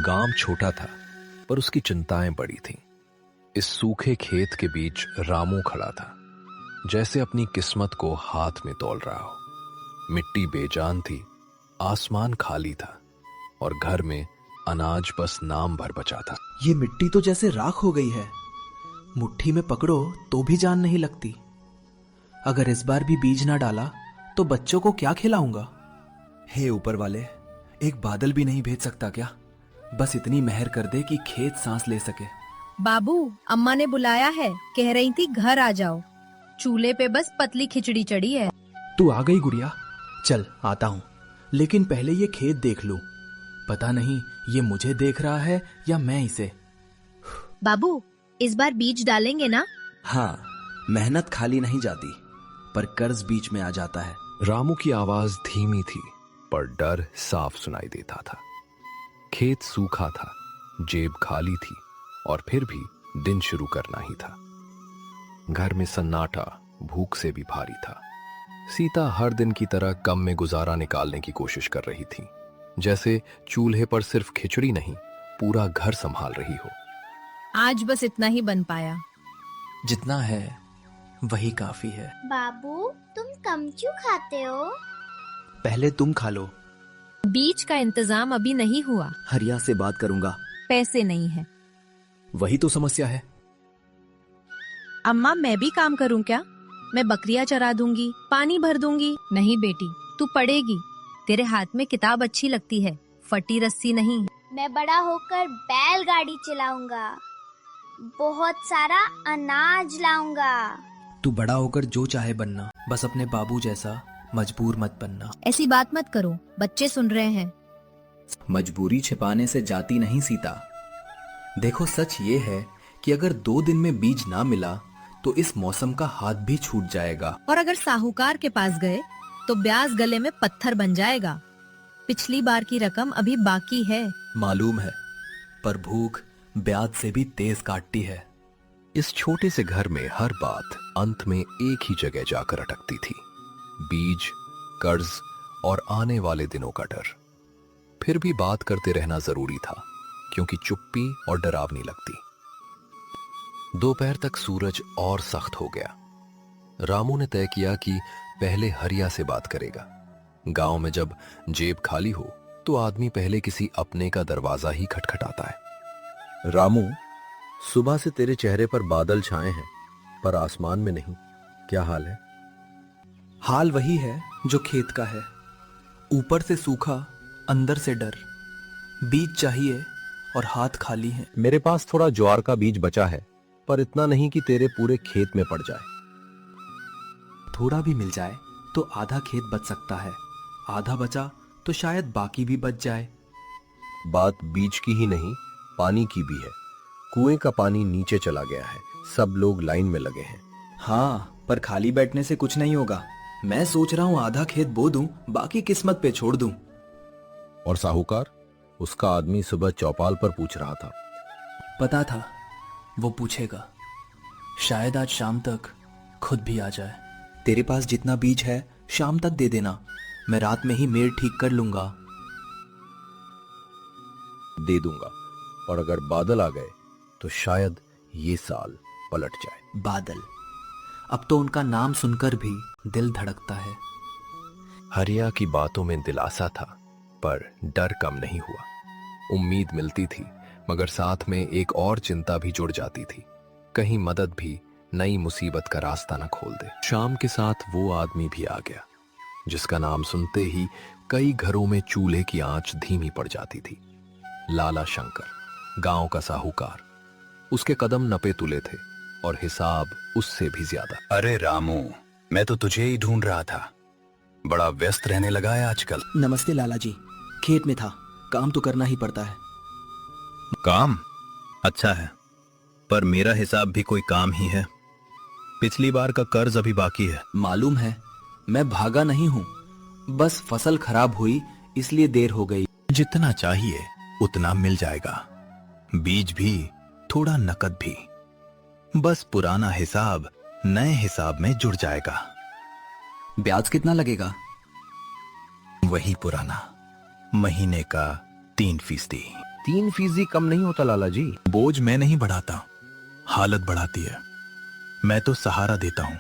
गांव छोटा था पर उसकी चिंताएं बड़ी थीं। इस सूखे खेत के बीच रामू खड़ा था, जैसे अपनी किस्मत को हाथ में तौल रहा हो। मिट्टी बेजान थी, आसमान खाली था और घर में अनाज बस नाम भर बचा था। ये मिट्टी तो जैसे राख हो गई है, मुट्ठी में पकड़ो तो भी जान नहीं लगती। अगर इस बार भी बीज ना डाला तो बच्चों को क्या खिलाऊंगा? हे ऊपर वाले, एक बादल भी नहीं भेज सकता क्या? बस इतनी मेहर कर दे कि खेत सांस ले सके। बाबू, अम्मा ने बुलाया है, कह रही थी घर आ जाओ। चूल्हे पे बस पतली खिचड़ी चढ़ी है। तू आ गई गुड़िया, चल आता हूँ, लेकिन पहले ये खेत देख लूं। पता नहीं ये मुझे देख रहा है या मैं इसे। बाबू, इस बार बीज डालेंगे ना? हाँ, मेहनत खाली नहीं जाती, पर कर्ज बीच में आ जाता है। रामू की आवाज धीमी थी पर डर साफ सुनाई देता था। खेत सूखा था, जेब खाली थी और फिर भी दिन शुरू करना ही था। घर में सन्नाटा भूख से भी भारी था। सीता हर दिन की तरह कम में गुजारा निकालने की कोशिश कर रही थी, जैसे चूल्हे पर सिर्फ खिचड़ी नहीं, पूरा घर संभाल रही हो। आज बस इतना ही बन पाया। जितना है वही काफी है। बाबू, तुम कम क्यों खाते हो? पहले तुम खा लो। बीज का इंतजाम अभी नहीं हुआ। हरिया से बात करूंगा। पैसे नहीं है। वही तो समस्या है। अम्मा, मैं भी काम करूं क्या? मैं बकरियां चरा दूंगी, पानी भर दूंगी। नहीं बेटी, तू पढ़ेगी। तेरे हाथ में किताब अच्छी लगती है, फटी रस्सी नहीं। मैं बड़ा होकर बैलगाड़ी चलाऊंगा, बहुत सारा अनाज लाऊंगा। तू बड़ा होकर जो चाहे बनना, बस अपने बाबू जैसा मजबूर मत बनना। ऐसी बात मत करो, बच्चे सुन रहे हैं। मजबूरी छिपाने से जाती नहीं सीता। देखो, सच ये है कि अगर 2 दिन में बीज ना मिला तो इस मौसम का हाथ भी छूट जाएगा। और अगर साहूकार के पास गए तो ब्याज गले में पत्थर बन जाएगा। पिछली बार की रकम अभी बाकी है। मालूम है, पर भूख ब्याज से भी तेज काटती है। इस छोटे से घर में हर बात अंत में एक ही जगह जाकर अटकती थी, बीज, कर्ज और आने वाले दिनों का डर। फिर भी बात करते रहना जरूरी था, क्योंकि चुप्पी और डरावनी लगती। दोपहर तक सूरज और सख्त हो गया। रामू ने तय किया कि पहले हरिया से बात करेगा। गांव में जब जेब खाली हो तो आदमी पहले किसी अपने का दरवाजा ही खटखटाता है। रामू, सुबह से तेरे चेहरे पर बादल छाए हैं पर आसमान में नहीं, क्या हाल है? हाल वही है जो खेत का है, ऊपर से सूखा, अंदर से डर। बीज चाहिए और हाथ खाली हैं। मेरे पास थोड़ा ज्वार का बीज बचा है, पर इतना नहीं कि तेरे पूरे खेत में पड़ जाए। थोड़ा भी मिल जाए तो आधा खेत बच सकता है, आधा बचा तो शायद बाकी भी बच जाए। बात बीज की ही नहीं, पानी की भी है। कुएं का पानी नीचे चला गया है, सब लोग लाइन में लगे हैं। हाँ, पर खाली बैठने से कुछ नहीं होगा। मैं सोच रहा हूँ आधा खेत बो दूं, बाकी किस्मत पे छोड़ दूं। और साहूकार? उसका आदमी सुबह चौपाल पर पूछ रहा था। पता था वो पूछेगा। शायद आज शाम तक खुद भी आ जाए। तेरे पास जितना बीज है शाम तक दे देना, मैं रात में ही मेड़ ठीक कर लूंगा। दे दूंगा, और अगर बादल आ गए तो शायद ये साल पलट जाए। बादल? अब तो उनका नाम सुनकर भी दिल धड़कता है। हरिया की बातों में दिलासा था, पर डर कम नहीं हुआ। उम्मीद मिलती थी, मगर साथ में एक और चिंता भी जुड़ जाती थी, कहीं मदद भी नई मुसीबत का रास्ता न खोल दे। शाम के साथ वो आदमी भी आ गया, जिसका नाम सुनते ही कई घरों में चूल्हे की आंच धीमी पड़ जाती थी। लाला शंकर, गांव का साहूकार। उसके कदम नपे तुले थे और हिसाब उससे भी ज्यादा। अरे रामू, मैं तो तुझे ही ढूंढ रहा था। बड़ा व्यस्त रहने लगा है आजकल। नमस्ते लाला जी, खेत में था, काम तो करना ही पड़ता है। काम? अच्छा है, पर मेरा हिसाब भी कोई काम ही है। पिछली बार का कर्ज अभी बाकी है। मालूम है, मैं भागा नहीं हूँ, बस फसल खराब हुई इसलिए देर हो गई। जितना चाहिए उतना मिल जाएगा, बीज भी, थोड़ा नकद भी। बस पुराना हिसाब नए हिसाब में जुड़ जाएगा। ब्याज कितना लगेगा? वही पुराना, महीने का 3%। 3% कम नहीं होता लाला जी। बोझ मैं नहीं बढ़ाता, हालत बढ़ाती है। मैं तो सहारा देता हूं।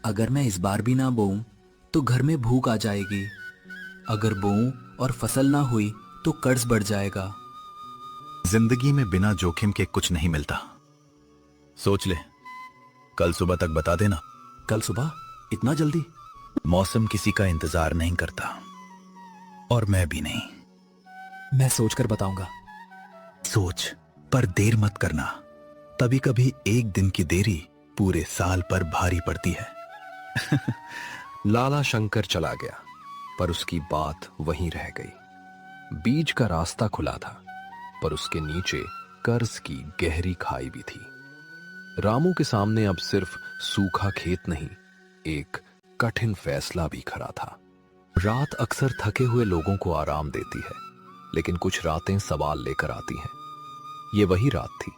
अगर मैं इस बार भी ना बोऊं तो घर में भूख आ जाएगी। अगर बोऊं और फसल ना हुई तो कर्ज बढ़ जाएगा। जिंदगी में बिना जोखिम के कुछ नहीं मिलता। सोच ले, कल सुबह तक बता देना। कल सुबह? इतना जल्दी? मौसम किसी का इंतजार नहीं करता, और मैं भी नहीं। मैं सोचकर बताऊंगा। सोच, पर देर मत करना। कभी कभी एक दिन की देरी पूरे साल पर भारी पड़ती है। लाला शंकर चला गया, पर उसकी बात वहीं रह गई। बीज का रास्ता खुला था, पर उसके नीचे कर्ज की गहरी खाई भी थी। रामू के सामने अब सिर्फ सूखा खेत नहीं, एक कठिन फैसला भी खड़ा था। रात अक्सर थके हुए लोगों को आराम देती है, लेकिन कुछ रातें सवाल लेकर आती हैं। ये वही रात थी।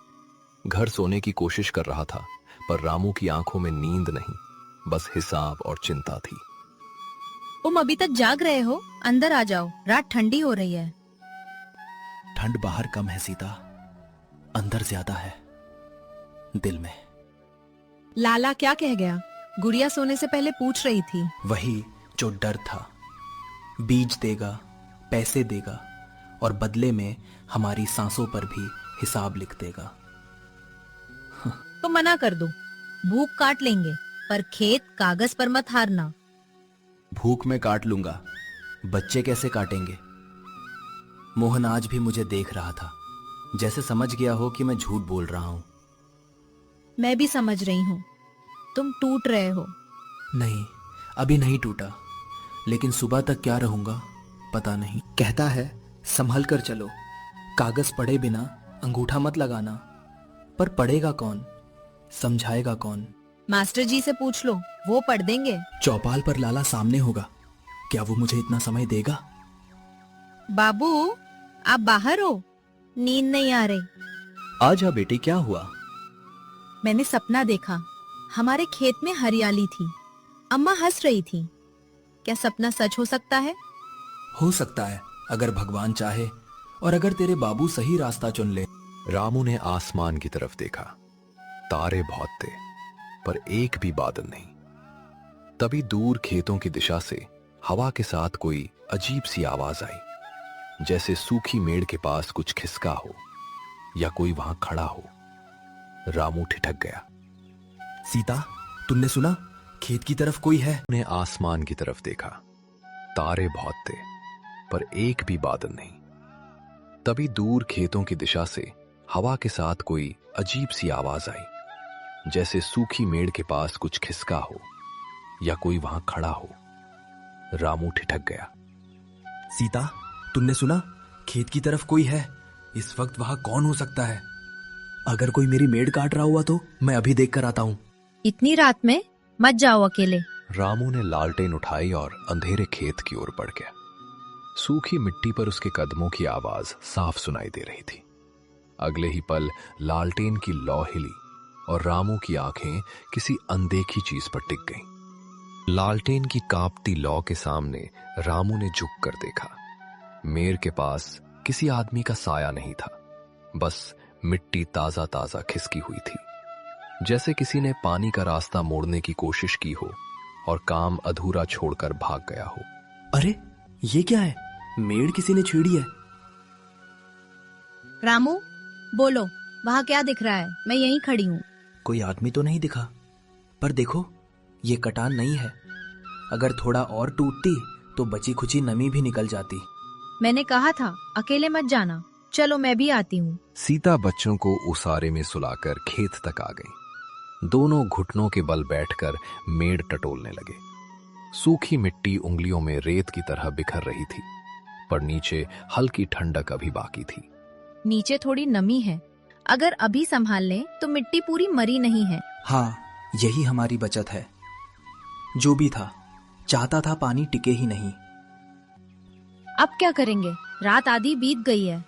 घर सोने की कोशिश कर रहा था, पर रामू की आंखों में नींद नहीं, बस हिसाब और चिंता थी। तुम अभी तक जाग रहे हो? अंदर आ जाओ, रात ठंडी हो रही है। ठंड बाहर कम है सीता, अंदर ज्यादा है, दिल में। लाला क्या कह गया? गुड़िया सोने से पहले पूछ रही थी। वही जो डर था। बीज देगा, पैसे देगा, और बदले में हमारी सांसों पर भी हिसाब लिख देगा। तो मना कर दो, भूख काट लेंगे, पर खेत कागज पर मत हारना। भूख में काट लूंगा, बच्चे कैसे काटेंगे? मोहन आज भी मुझे देख रहा था, जैसे समझ गया हो कि मैं झूठ बोल रहा हूं। मैं भी समझ रही हूँ, तुम टूट रहे हो। नहीं, अभी नहीं टूटा, लेकिन सुबह तक क्या रहूंगा पता नहीं। कहता है संभल कर चलो, कागज पढ़े बिना अंगूठा मत लगाना। पर पढ़ेगा कौन, समझाएगा कौन? मास्टर जी से पूछ लो, वो पढ़ देंगे। चौपाल पर लाला सामने होगा, क्या वो मुझे इतना समय देगा? बाबू, आप बाहर हो? नींद नहीं आ रही। आजा बेटी, क्या हुआ? मैंने सपना देखा, हमारे खेत में हरियाली थी, अम्मा हंस रही थी। क्या सपना सच हो सकता है? हो सकता है, अगर भगवान चाहे और अगर तेरे बाबू सही रास्ता चुन ले। रामू ने आसमान की तरफ देखा। तारे बहुत थे, पर एक भी बादल नहीं। तभी दूर खेतों की दिशा से हवा के साथ कोई अजीब सी आवाज आई, जैसे सूखी मेड़ के पास कुछ खिसका हो या कोई वहां खड़ा हो। रामू ठिठक गया। सीता, तुमने सुना? खेत की तरफ कोई है। ने आसमान की तरफ देखा। तारे बहुत थे, पर एक भी बादल नहीं। तभी दूर खेतों की दिशा से हवा के साथ कोई अजीब सी आवाज आई, जैसे सूखी मेड़ के पास कुछ खिसका हो या कोई वहां खड़ा हो। रामू ठिठक गया। सीता, तुमने सुना? खेत की तरफ कोई है। इस वक्त वहां कौन हो सकता है? अगर कोई मेरी मेड़ काट रहा हुआ तो मैं अभी देख कर आता हूं। इतनी रात में मत जाओ अकेले। रामू ने लालटेन उठाई और अंधेरे खेत की ओर बढ़ गया। सूखी मिट्टी पर उसके कदमों की आवाज साफ सुनाई दे रही थी। अगले ही पल लालटेन की लौ हिली और रामू की आंखें किसी अनदेखी चीज पर टिक गईं। लालटेन की कांपती लौ के सामने रामू ने झुक कर देखा। मेर के पास किसी आदमी का साया नहीं था, बस मिट्टी ताजा ताजा खिसकी हुई थी, जैसे किसी ने पानी का रास्ता मोड़ने की कोशिश की हो और काम अधूरा छोड़कर भाग गया हो। अरे, ये क्या है? मेड़ किसी ने छेड़ी है। रामू, बोलो, वहां क्या दिख रहा है? मैं यहीं खड़ी हूँ। कोई आदमी तो नहीं दिखा, पर देखो, ये कटान नहीं है। अगर थोड़ा और टूटती तो बची खुची नमी भी निकल जाती। मैंने कहा था अकेले मत जाना। चलो, मैं भी आती हूँ। सीता बच्चों को उसारे में सुलाकर खेत तक आ गई। दोनों घुटनों के बल बैठकर मेड़ टटोलने लगे। सूखी मिट्टी उंगलियों में रेत की तरह बिखर रही थी, पर नीचे हल्की ठंडक अभी बाकी थी। नीचे थोड़ी नमी है, अगर अभी संभाल लें तो मिट्टी पूरी मरी नहीं है। हाँ, यही हमारी बचत है। जो भी था, चाहता था पानी टिके ही नहीं। अब क्या करेंगे? रात आधी बीत गई है।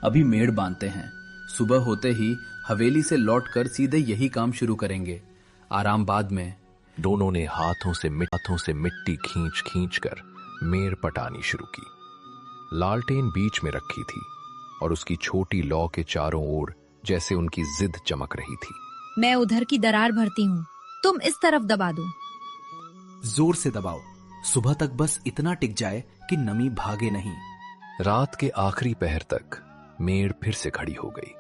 अभी मेड़ बांधते हैं, सुबह होते ही हवेली से लौटकर सीधे यही काम शुरू करेंगे। आराम बाद में। दोनों ने हाथों से मिट्टी खींच खींच कर मेड़ पटानी शुरू की। लालटेन बीच में रखी थी, और उसकी छोटी लौ के चारों ओर जैसे उनकी जिद चमक रही थी। मैं उधर की दरार भरती हूँ, तुम इस तरफ दबा दो। जोर से दबाओ, सुबह तक बस इतना टिक जाए कि नमी भागे नहीं। रात के आखिरी पहर तक मेड़ फिर से खड़ी हो गई।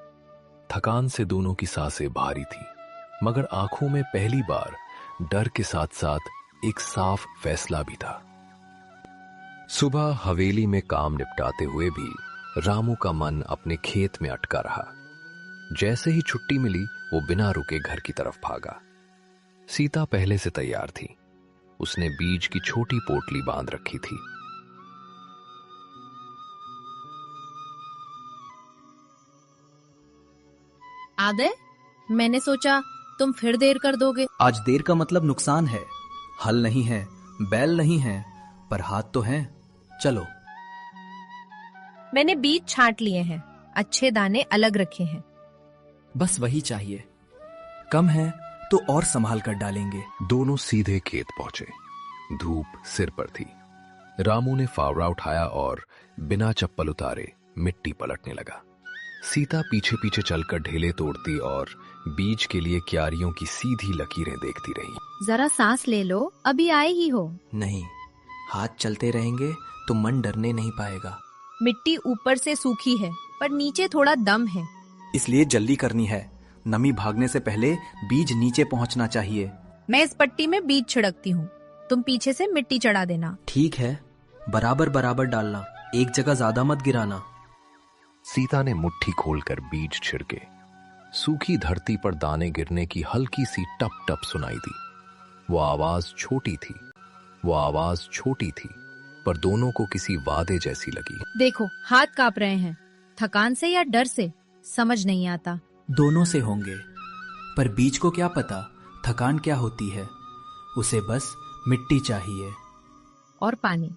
थकान से दोनों की सांसें भारी थी, मगर आंखों में पहली बार डर के साथ साथ एक साफ फैसला भी था। सुबह हवेली में काम निपटाते हुए भी रामू का मन अपने खेत में अटका रहा। जैसे ही छुट्टी मिली वो बिना रुके घर की तरफ भागा। सीता पहले से तैयार थी। उसने बीज की छोटी पोटली बांध रखी थी। आदे, मैंने सोचा तुम फिर देर कर दोगे। आज देर का मतलब नुकसान है। हल नहीं है, बैल नहीं है, पर हाथ तो हैं। चलो। मैंने बीज छांट लिए हैं, अच्छे दाने अलग रखे हैं। बस वही चाहिए, कम है तो और संभाल कर डालेंगे। दोनों सीधे खेत पहुंचे। धूप सिर पर थी। रामू ने फावड़ा उठाया और बिना चप्पल उतारे मिट्टी पलटने लगा। सीता पीछे पीछे चलकर ढेले तोड़ती और बीज के लिए क्यारियों की सीधी लकीरें देखती रही। जरा सांस ले लो, अभी आए ही हो। नहीं, हाथ चलते रहेंगे तो मन डरने नहीं पाएगा। मिट्टी ऊपर से सूखी है, पर नीचे थोड़ा दम है। इसलिए जल्दी करनी है। नमी भागने से पहले बीज नीचे पहुंचना चाहिए। मैं इस पट्टी में बीज छिड़कती हूँ, तुम पीछे से मिट्टी चढ़ा देना। ठीक है, बराबर बराबर डालना, एक जगह ज्यादा मत गिराना। सीता ने मुट्ठी खोलकर बीज छिड़के। सूखी धरती पर दाने गिरने की हल्की सी टप टप सुनाई दी। वो आवाज छोटी थी, पर दोनों को किसी वादे जैसी लगी। देखो, हाथ कांप रहे हैं, थकान से या डर से समझ नहीं आता। दोनों से होंगे, पर बीज को क्या पता थकान क्या होती है। उसे बस मिट्टी चाहिए और पानी।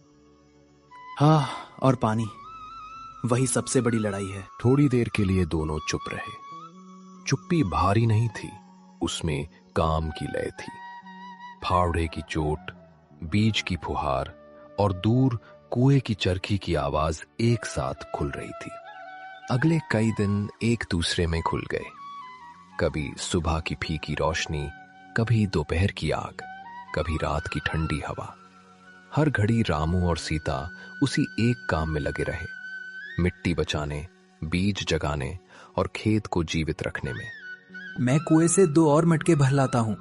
हाँ, और पानी, वही सबसे बड़ी लड़ाई है। थोड़ी देर के लिए दोनों चुप रहे। चुप्पी भारी नहीं थी, उसमें काम की लय थी। फावड़े की चोट, बीज की फुहार और दूर कुएं की चरखी की आवाज एक साथ खुल रही थी। अगले कई दिन एक दूसरे में खुल गए। कभी सुबह की फीकी रोशनी, कभी दोपहर की आग, कभी रात की ठंडी हवा। हर घड़ी रामू और सीता उसी एक काम में लगे रहे, मिट्टी बचाने, बीज जगाने और खेत को जीवित रखने में। मैं कुएं से 2 और मटके भर लाता हूँ,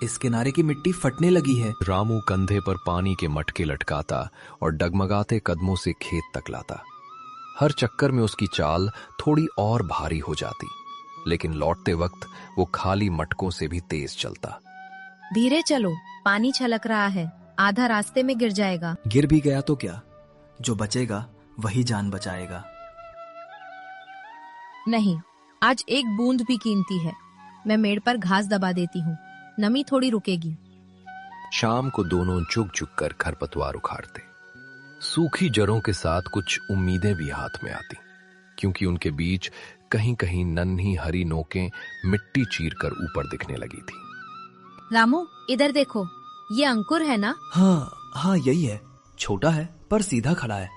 इस किनारे की मिट्टी फटने लगी है। रामू कंधे पर पानी के मटके लटकाता और डगमगाते कदमों से खेत तक लाता। हर चक्कर में उसकी चाल थोड़ी और भारी हो जाती, लेकिन लौटते वक्त वो खाली मटकों से भी तेज चलता। धीरे चलो, पानी छलक रहा है, आधा रास्ते में गिर जाएगा। गिर भी गया तो क्या, जो बचेगा वही जान बचाएगा। नहीं, आज एक बूंद भी कीमती है। मैं मेड़ पर घास दबा देती हूँ, नमी थोड़ी रुकेगी। शाम को दोनों झुक झुक कर खरपतवार उखाड़ते। सूखी जड़ों के साथ कुछ उम्मीदें भी हाथ में आती, क्योंकि उनके बीच कहीं कहीं नन्ही हरी नोकें मिट्टी चीर कर ऊपर दिखने लगी थी। रामू, इधर देखो, ये अंकुर है ना? हाँ, यही है। छोटा है पर सीधा खड़ा है।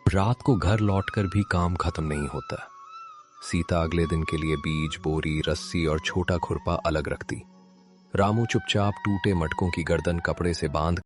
रात को घर लौटकर भी काम खत्म नहीं होता। सीता अगले दिन के लिए बीज, बोरी, रस्सी और छोटा खुरपा अलग रखती। रामू चुपचाप टूटे मटकों की गर्दन कपड़े से बांध